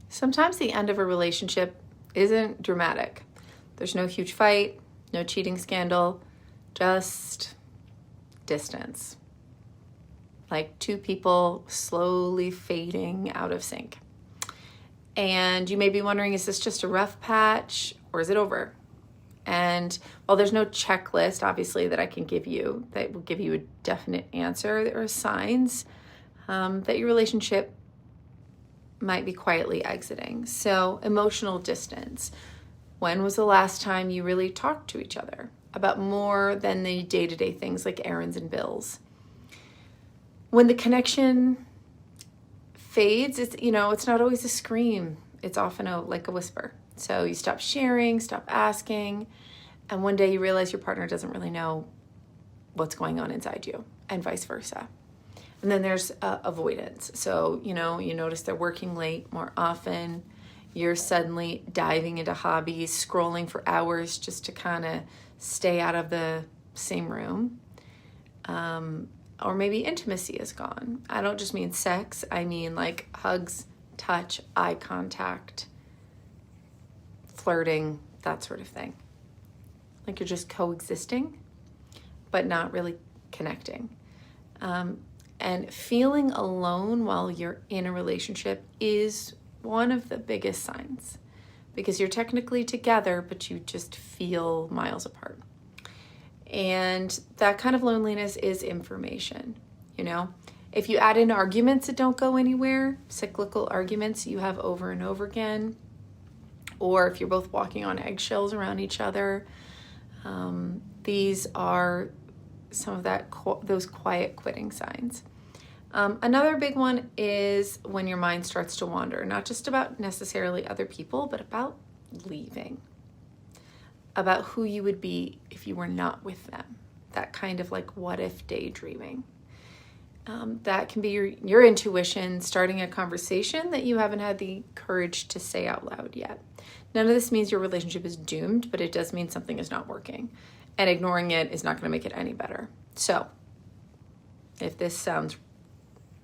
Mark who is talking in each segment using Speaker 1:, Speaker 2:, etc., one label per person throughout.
Speaker 1: Sometimes the end of a relationship isn't dramatic. There's no huge fight, no cheating scandal, just distance. Like two people slowly fading out of sync. And you may be wondering, is this just a rough patch or is it over? And while there's no checklist, obviously, that I can give you that will give you a definite answer, there are signs that your relationship might be quietly exiting. So emotional distance. When was the last time you really talked to each other about more than the day-to-day things like errands and bills? When the connection fades, it's not always a scream. It's often like a whisper. So you stop sharing, stop asking, and one day you realize your partner doesn't really know what's going on inside you, and vice versa. And then there's avoidance. So, you notice they're working late more often. You're suddenly diving into hobbies, scrolling for hours just to kind of stay out of the same room. Or maybe intimacy is gone. I don't just mean sex. I mean like hugs, touch, eye contact, flirting, that sort of thing. Like you're just coexisting, but not really connecting. And feeling alone while you're in a relationship is one of the biggest signs, because you're technically together, but you just feel miles apart. And that kind of loneliness is information, If you add in arguments that don't go anywhere, cyclical arguments you have over and over again, or if you're both walking on eggshells around each other, these are some of those quiet quitting signs. Another big one is when your mind starts to wander, not just about necessarily other people, but about leaving, about who you would be if you were not with them. That kind of like what if daydreaming. That can be your intuition starting a conversation that you haven't had the courage to say out loud yet. None of this means your relationship is doomed, but it does mean something is not working. And ignoring it is not going to make it any better. So if this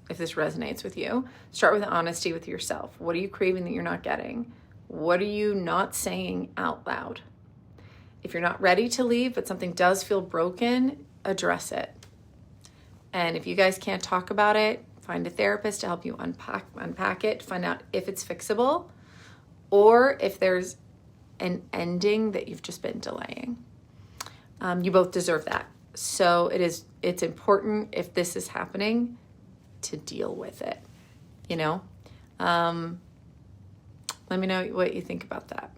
Speaker 1: resonates with you, start with honesty with yourself. What are you craving that you're not getting? What are you not saying out loud? If you're not ready to leave, but something does feel broken, address it. And if you guys can't talk about it, find a therapist to help you unpack it, find out if it's fixable or if there's an ending that you've just been delaying. You both deserve that. So it's important, if this is happening, to deal with it, Let me know what you think about that.